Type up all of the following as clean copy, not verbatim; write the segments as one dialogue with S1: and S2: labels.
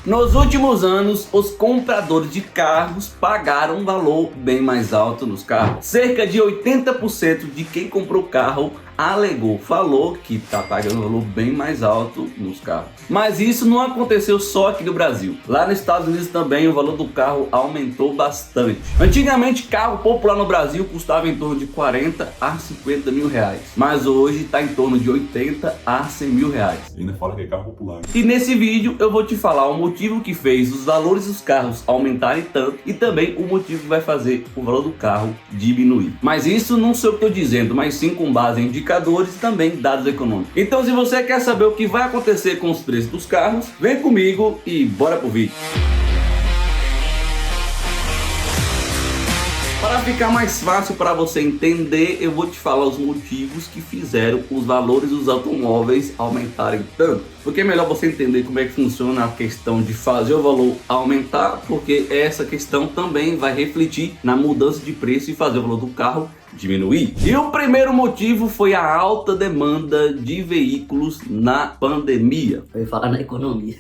S1: Nos últimos anos, os compradores de carros pagaram um valor bem mais alto nos carros. Cerca de 80% de quem comprou carro falou que está pagando um valor bem mais alto nos carros. Mas isso não aconteceu só aqui no Brasil. Lá nos Estados Unidos também o valor do carro aumentou bastante. Antigamente, carro popular no Brasil custava em torno de 40 a 50 mil reais. Mas hoje está em torno de 80 a 100 mil reais.
S2: E ainda fala que é carro popular.
S1: E nesse vídeo eu vou te falar o motivo que fez os valores dos carros aumentarem tanto e também o motivo que vai fazer o valor do carro diminuir. Mas isso não sou eu que estou dizendo, mas sim com base em indicadores e também dados econômicos. Então, se você quer saber o que vai acontecer com os preços dos carros, vem comigo e bora pro vídeo. Para ficar mais fácil para você entender, eu vou te falar os motivos que fizeram os valores dos automóveis aumentarem tanto. Porque é melhor você entender como é que funciona a questão de fazer o valor aumentar, porque essa questão também vai refletir na mudança de preço e fazer o valor do carro diminuir. E o primeiro motivo foi a alta demanda de veículos na pandemia.
S3: Eu ia falar na economia.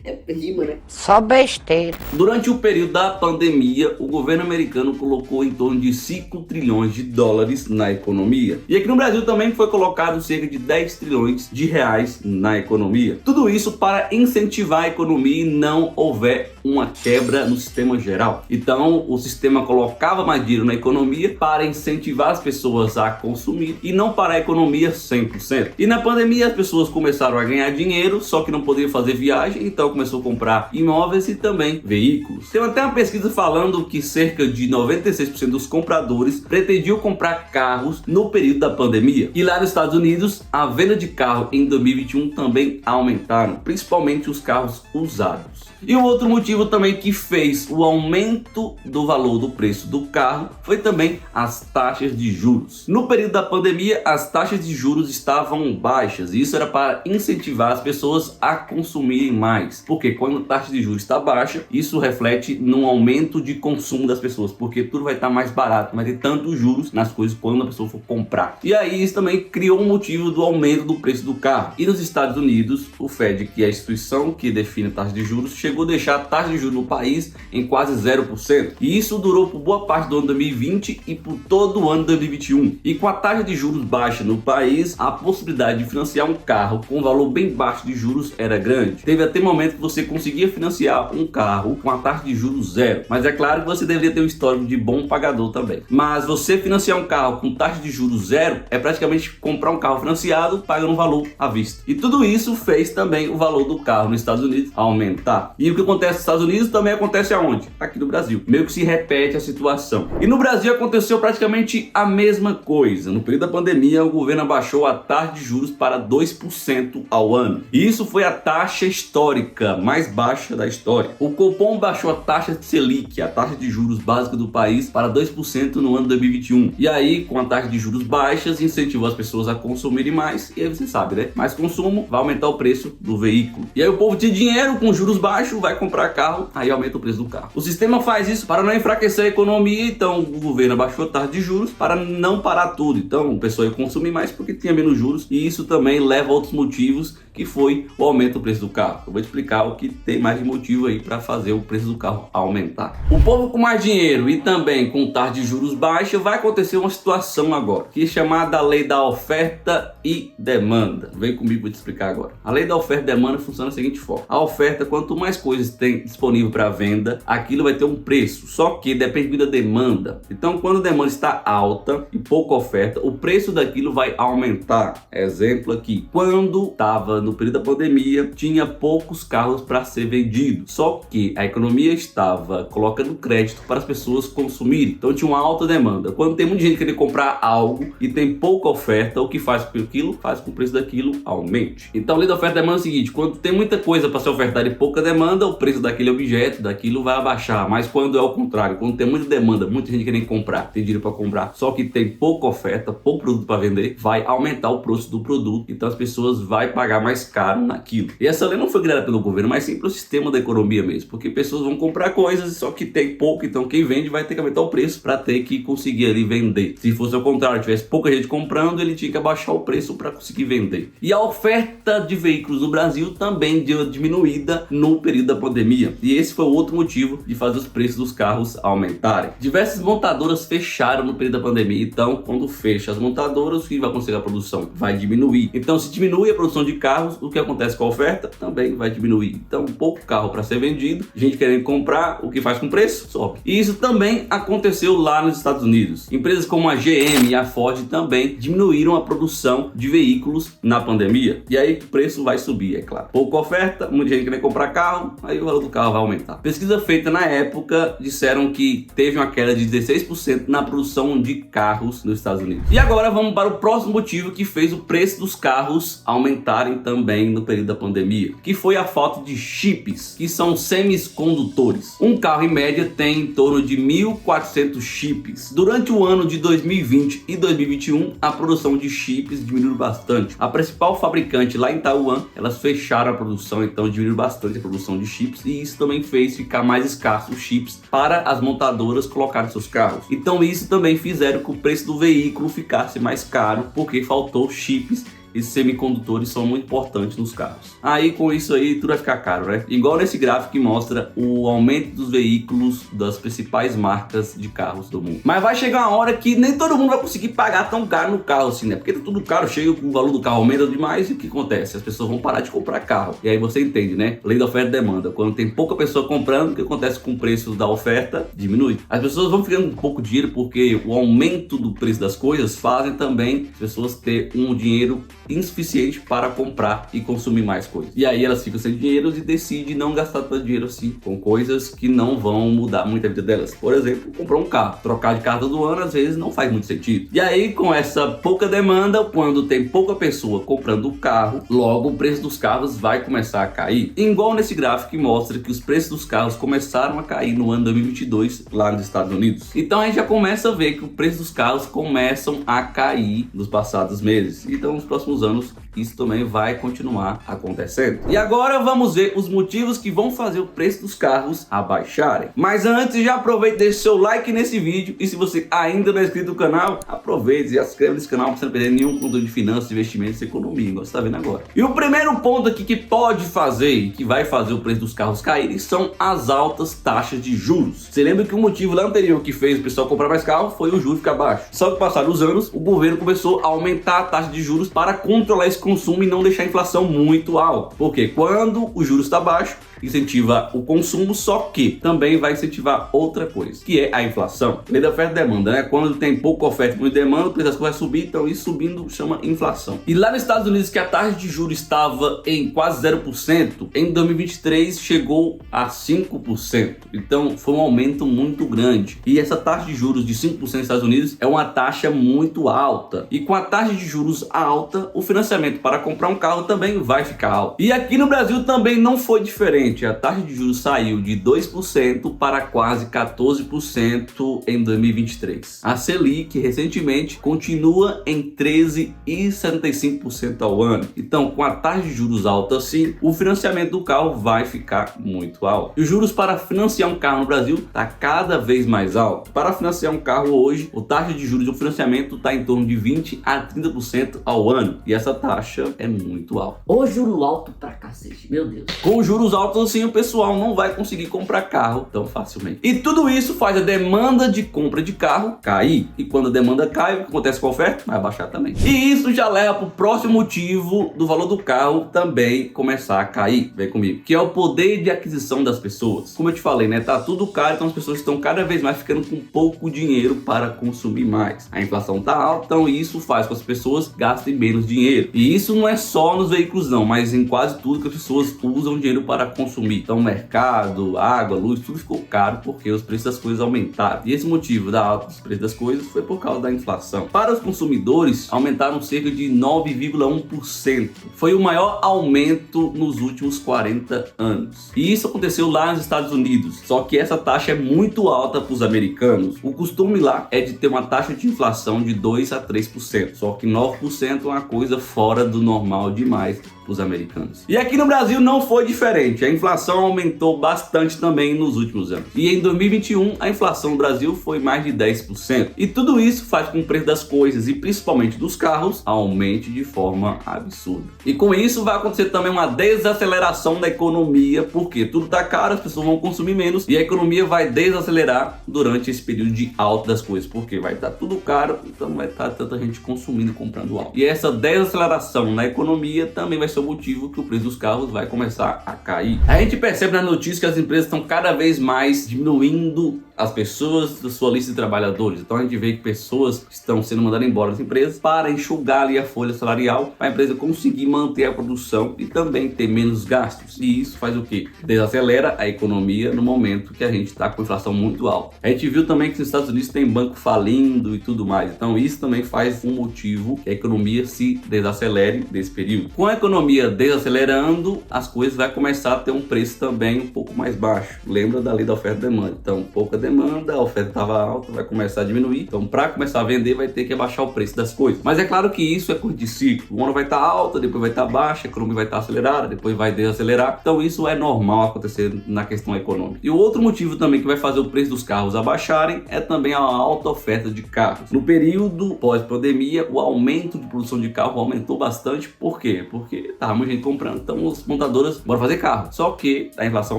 S3: É rima, né?
S4: Só besteira.
S1: Durante o período da pandemia, o governo americano colocou em torno de 5 trilhões de dólares na economia. E aqui no Brasil também foi colocado cerca de 10 trilhões de reais na economia. Tudo isso para incentivar a economia e não houver uma quebra no sistema geral. Então, o sistema colocava mais dinheiro na economia para incentivar as pessoas a consumir e não para a economia 100%. E na pandemia as pessoas começaram a ganhar dinheiro, só que não podiam fazer viagem, então começou a comprar imóveis e também veículos. Tem até uma pesquisa falando que cerca de 96% dos compradores pretendiam comprar carros no período da pandemia. E lá nos Estados Unidos, a venda de carro em 2021 também aumentaram, principalmente os carros usados. E o outro motivo também que fez o aumento do valor do preço do carro foi também as taxas de juros. No período da pandemia, as taxas de juros estavam baixas e isso era para incentivar as pessoas a consumirem mais. Porque quando a taxa de juros está baixa, isso reflete num aumento de consumo das pessoas, porque tudo vai estar mais barato, vai ter tantos juros nas coisas quando a pessoa for comprar. E aí isso também criou um motivo do aumento do preço do carro. E nos Estados Unidos, o Fed, que é a instituição que define a taxa de juros, chegou a deixar a taxa de juros no país em quase 0%. E isso durou por boa parte do ano 2020 e por todo o ano 2021. E com a taxa de juros baixa no país, a possibilidade de financiar um carro com um valor bem baixo de juros era grande. Teve até momento que você conseguia financiar um carro com a taxa de juros zero. Mas é claro que você deveria ter um histórico de bom pagador também. Mas você financiar um carro com taxa de juros zero é praticamente comprar um carro financiado pagando um valor à vista. E tudo isso fez também o valor do carro nos Estados Unidos aumentar. E o que acontece nos Estados Unidos também acontece aonde? Aqui no Brasil. Meio que se repete a situação. E no Brasil aconteceu praticamente a mesma coisa. No período da pandemia, o governo abaixou a taxa de juros para 2% ao ano. E isso foi a taxa histórica mais baixa da história. O Copom baixou a taxa de Selic, a taxa de juros básica do país, para 2% no ano 2021. E aí, com a taxa de juros baixas, incentivou as pessoas a consumirem mais. E aí você sabe, né? Mais consumo vai aumentar o preço do veículo. E aí o povo tinha dinheiro com juros baixos, vai comprar carro, aí aumenta o preço do carro. O sistema faz isso para não enfraquecer a economia, então o governo abaixou a taxa de juros para não parar tudo. Então o pessoal ia consumir mais porque tinha menos juros e isso também leva a outros motivos, que foi o aumento do preço do carro. Eu vou te explicar o que tem mais de motivo aí para fazer o preço do carro aumentar. O povo com mais dinheiro e também com taxa de juros baixa, vai acontecer uma situação agora, que é chamada lei da oferta e demanda. Vem comigo para te explicar agora. A lei da oferta e demanda funciona da seguinte forma. A oferta, quanto mais coisas tem disponível para venda, aquilo vai ter um preço, só que depende da demanda. Então, quando a demanda está alta e pouca oferta, o preço daquilo vai aumentar. Exemplo aqui, quando estava no período da pandemia, tinha poucos carros para ser vendidos, só que a economia estava colocando crédito para as pessoas consumirem, então tinha uma alta demanda. Quando tem muita gente querendo comprar algo e tem pouca oferta, o que faz com aquilo? Faz com que o preço daquilo aumente. Então, a lei da oferta e demanda é o seguinte: quando tem muita coisa para ser ofertada e pouca demanda, o preço daquele objeto, daquilo vai abaixar. Mas quando é o contrário, quando tem muita demanda, muita gente querendo comprar, tem dinheiro para comprar, só que tem pouca oferta, pouco produto para vender, vai aumentar o preço do produto, então as pessoas vão pagar mais caro naquilo. E essa lei não foi criada pelo governo, mas sim pelo sistema da economia mesmo, porque pessoas vão comprar coisas, só que tem pouco, então quem vende vai ter que aumentar o preço para ter que conseguir ali vender. Se fosse ao contrário, tivesse pouca gente comprando, ele tinha que abaixar o preço para conseguir vender. E a oferta de veículos no Brasil também deu diminuída no período da pandemia, e esse foi outro motivo de fazer os preços dos carros aumentarem. Diversas montadoras fecharam no período da pandemia, então quando fecha as montadoras, o que vai acontecer? A produção vai diminuir. Então se diminui a produção de carros, o que acontece com a oferta também vai diminuir. Então pouco carro para ser vendido, gente querendo comprar, o que faz com o preço? Sobe. E isso também aconteceu lá nos Estados Unidos. Empresas como a GM e a Ford também diminuíram a produção de veículos na pandemia. E aí o preço vai subir, é claro. Pouca oferta, muita gente querendo comprar carro, aí o valor do carro vai aumentar. Pesquisa feita na época disseram que teve uma queda de 16% na produção de carros nos Estados Unidos. E agora vamos para o próximo motivo que fez o preço dos carros aumentarem também no período da pandemia, que foi a falta de chips, que são semicondutores. Um carro em média tem em torno de 1.400 chips. Durante o ano de 2020 e 2021, a produção de chips diminuiu bastante. A principal fabricante lá em Taiwan, elas fecharam a produção, então diminuiu bastante a produção de chips, e isso também fez ficar mais escasso os chips para as montadoras colocarem seus carros. Então isso também fizeram que o preço do veículo ficasse mais caro, porque faltou chips. Esses semicondutores são muito importantes nos carros. Aí com isso aí tudo vai ficar caro, né? Igual nesse gráfico que mostra o aumento dos veículos das principais marcas de carros do mundo. Mas vai chegar uma hora que nem todo mundo vai conseguir pagar tão caro no carro assim, né? Porque tá tudo caro, chega, o valor do carro aumenta demais, e o que acontece? As pessoas vão parar de comprar carro. E aí você entende, né? Lei da oferta e demanda. Quando tem pouca pessoa comprando, o que acontece com o preço da oferta? Diminui. As pessoas vão ficando com pouco dinheiro porque o aumento do preço das coisas fazem também as pessoas ter um dinheiro insuficiente para comprar e consumir mais coisas. E aí elas ficam sem dinheiro e decidem não gastar tanto dinheiro assim com coisas que não vão mudar muito a vida delas. Por exemplo, comprar um carro. Trocar de carro todo ano às vezes não faz muito sentido. E aí com essa pouca demanda, quando tem pouca pessoa comprando o carro, logo o preço dos carros vai começar a cair. Igual nesse gráfico que mostra que os preços dos carros começaram a cair no ano 2022 lá nos Estados Unidos. Então a gente já começa a ver que o preço dos carros começam a cair nos passados meses. Então nos próximos anos isso também vai continuar acontecendo. E agora vamos ver os motivos que vão fazer o preço dos carros abaixarem. Mas antes, já aproveita e deixa seu like nesse vídeo, e se você ainda não é inscrito no canal, aproveite e se inscreva nesse canal para você não perder nenhum conteúdo de finanças, investimentos e economia, igual você está vendo agora. E o primeiro ponto aqui que pode fazer e que vai fazer o preço dos carros caírem são as altas taxas de juros. Você lembra que o motivo lá anterior que fez o pessoal comprar mais carro foi o juro ficar baixo. Só que passaram os anos, o governo começou a aumentar a taxa de juros para controlar esse consumo e não deixar a inflação muito alta. Porque quando o juros está baixo, incentiva o consumo, só que também vai incentivar outra coisa, que é a inflação. Lei da oferta e demanda, né? Quando tem pouca oferta e muita demanda, o preço das coisas vai subir, então isso subindo chama inflação. E lá nos Estados Unidos, que a taxa de juros estava em quase 0%, em 2023 chegou a 5%. Então foi um aumento muito grande. E essa taxa de juros de 5% nos Estados Unidos é uma taxa muito alta. E com a taxa de juros alta, o financiamento para comprar um carro também vai ficar alto. E aqui no Brasil também não foi diferente. A taxa de juros saiu de 2% para quase 14% em 2023. A Selic recentemente continua em 13,75% ao ano. Então, com a taxa de juros alta assim, o financiamento do carro vai ficar muito alto. E os juros para financiar um carro no Brasil está cada vez mais alto. Para financiar um carro hoje, a taxa de juros do financiamento está em torno de 20 a 30% ao ano. E essa taxa é muito alta.
S3: Ô, juro alto pra cacete, meu Deus.
S1: Com os juros altos assim, o pessoal não vai conseguir comprar carro tão facilmente. E tudo isso faz a demanda de compra de carro cair. E quando a demanda cai, o que acontece com a oferta? Vai baixar também. E isso já leva para o próximo motivo do valor do carro também começar a cair. Vem comigo. Que é o poder de aquisição das pessoas. Como eu te falei, né? Tá tudo caro, então as pessoas estão cada vez mais ficando com pouco dinheiro para consumir mais. A inflação tá alta, então isso faz com que as pessoas gastem menos dinheiro. E isso não é só nos veículos não, mas em quase tudo que as pessoas usam dinheiro para consumir. Então mercado, água, luz, tudo ficou caro porque os preços das coisas aumentaram. E esse motivo da alta dos preços das coisas foi por causa da inflação. Para os consumidores, aumentaram cerca de 9,1%. Foi o maior aumento nos últimos 40 anos. E isso aconteceu lá nos Estados Unidos. Só que essa taxa é muito alta para os americanos. O costume lá é de ter uma taxa de inflação de 2 a 3%. Só que 9% é uma coisa fora do normal demais para os americanos. E aqui no Brasil não foi diferente, a inflação aumentou bastante também nos últimos anos. E em 2021 a inflação no Brasil foi mais de 10%. E tudo isso faz com que o preço das coisas e principalmente dos carros aumente de forma absurda. E com isso vai acontecer também uma desaceleração da economia, porque tudo tá caro, as pessoas vão consumir menos e a economia vai desacelerar durante esse período de alta das coisas, porque vai estar tudo caro, então não vai estar tanta gente consumindo e comprando alto. E essa desaceleração na economia também vai ser o motivo que o preço dos carros vai começar a cair. A gente percebe na notícia que as empresas estão cada vez mais diminuindo as pessoas da sua lista de trabalhadores. Então a gente vê que pessoas estão sendo mandadas embora das empresas para enxugar ali a folha salarial, para a empresa conseguir manter a produção e também ter menos gastos. E isso faz o quê? Desacelera a economia no momento que a gente está com inflação muito alta. A gente viu também que nos Estados Unidos tem banco falindo e tudo mais. Então isso também faz um motivo que a economia se desacelere nesse período. Com a economia desacelerando, as coisas vão começar a ter um preço também um pouco mais baixo. Lembra da lei da oferta e demanda. Então pouca demanda, a oferta estava alta, vai começar a diminuir. Então para começar a vender vai ter que abaixar o preço das coisas. Mas é claro que isso é coisa de ciclo. Uma hora vai estar alta, depois vai estar baixa, a economia vai estar acelerada, depois vai desacelerar. Então isso é normal acontecer na questão econômica. E o outro motivo também que vai fazer o preço dos carros abaixarem é também a alta oferta de carros. No período pós-pandemia, o aumento de produção de carro aumentou bastante. Por quê? Porque tava muita gente comprando, então as montadoras bora fazer carro. Só que a inflação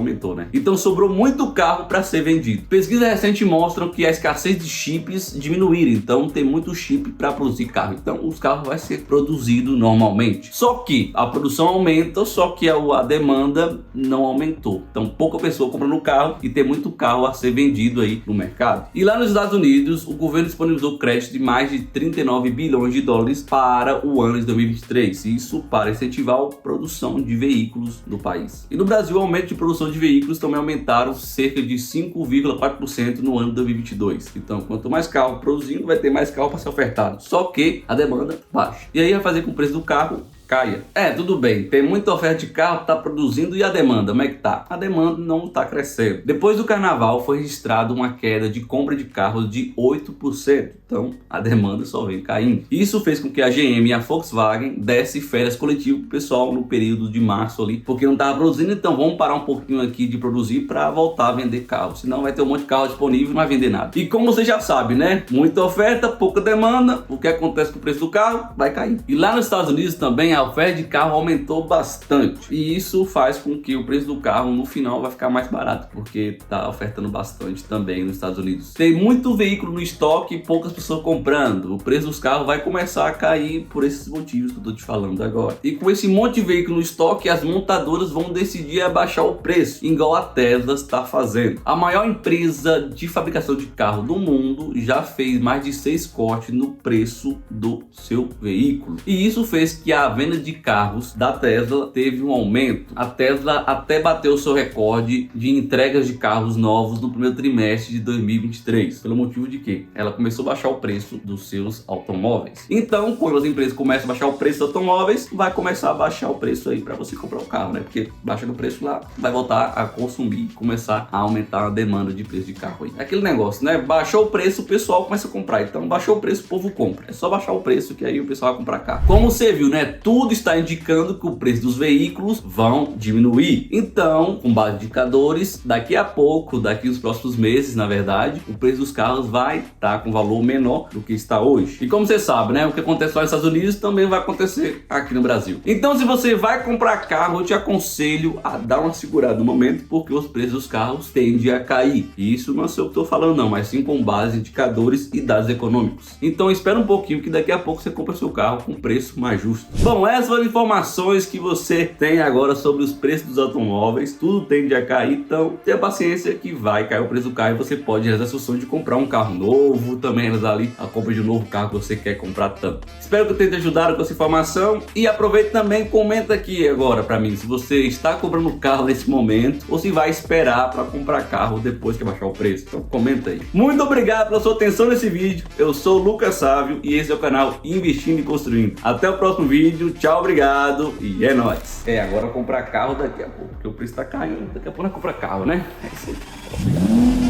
S1: aumentou, né? Então sobrou muito carro para ser vendido. Pesquisas recentes mostram que a escassez de chips diminuíram, então tem muito chip para produzir carro. Então os carros vai ser produzido normalmente. Só que a produção aumenta, só que a demanda não aumentou. Então pouca pessoa comprando o carro e tem muito carro a ser vendido aí no mercado. E lá nos Estados Unidos, o governo disponibilizou crédito de mais de 39 bilhões de dólares para o ano de 2023. Isso para incentivar a produção de veículos do país. E no Brasil, o aumento de produção de veículos também aumentaram cerca de 5,4% no ano de 2022. Então, quanto mais carro produzindo, vai ter mais carro para ser ofertado. Só que a demanda baixa. E aí vai fazer com que o preço do carro caia. Tudo bem, tem muita oferta de carro, tá produzindo, e a demanda, como é que tá? A demanda não tá crescendo. Depois do carnaval foi registrado uma queda de compra de carros de 8%, então a demanda só vem caindo. Isso fez com que a GM e a Volkswagen desse férias coletivas pro pessoal no período de março ali, porque não tava produzindo, então vamos parar um pouquinho aqui de produzir para voltar a vender carros, senão vai ter um monte de carro disponível e não vai vender nada. E como você já sabe, né? Muita oferta, pouca demanda, o que acontece com o preço do carro? Vai cair. E lá nos Estados Unidos também a oferta de carro aumentou bastante, e isso faz com que o preço do carro no final vai ficar mais barato, porque tá ofertando bastante também nos Estados Unidos. Tem muito veículo no estoque e poucas pessoas comprando. O preço dos carros vai começar a cair por esses motivos que eu tô te falando agora. E com esse monte de veículo no estoque, as montadoras vão decidir abaixar o preço, igual a Tesla está fazendo. A maior empresa de fabricação de carro do mundo já fez mais de 6 cortes no preço do seu veículo, e isso fez que a venda de carros da Tesla teve um aumento. A Tesla até bateu seu recorde de entregas de carros novos no primeiro trimestre de 2023. Pelo motivo de que ela começou a baixar o preço dos seus automóveis. Então, quando as empresas começam a baixar o preço dos automóveis, vai começar a baixar o preço aí para você comprar o carro, né? Porque baixando o preço lá, vai voltar a consumir, começar a aumentar a demanda de preço de carro aí. É aquele negócio, né? Baixou o preço, o pessoal começa a comprar. Então, baixou o preço, o povo compra. É só baixar o preço que aí o pessoal vai comprar carro. Como você viu, né? Tudo está indicando que o preço dos veículos vão diminuir. Então, com base em indicadores, daqui a pouco, daqui nos próximos meses, na verdade, o preço dos carros vai estar com valor menor do que está hoje. E como você sabe, né, o que acontece lá nos Estados Unidos também vai acontecer aqui no Brasil. Então, se você vai comprar carro, eu te aconselho a dar uma segurada no momento, porque os preços dos carros tendem a cair. E isso não é só o que eu estou falando não, mas sim com base em indicadores e dados econômicos. Então, espera um pouquinho que daqui a pouco você compra seu carro com preço mais justo. Bom, essas foram informações que você tem agora sobre os preços dos automóveis. Tudo tende a cair, então tenha paciência que vai cair o preço do carro e você pode realizar a sua sonho de comprar um carro novo, também realizar ali a compra de um novo carro que você quer comprar tanto. Espero que eu tenha te ajudado com essa informação e aproveite também, comenta aqui agora para mim se você está comprando carro nesse momento ou se vai esperar para comprar carro depois que baixar o preço. Então comenta aí. Muito obrigado pela sua atenção nesse vídeo. Eu sou o Lucas Sávio e esse é o canal Investindo e Construindo. Até o próximo vídeo. Tchau, obrigado e é nóis. Agora comprar carro daqui a pouco, porque o preço tá caindo. Daqui a pouco não compra carro, né? É isso aí. Obrigado.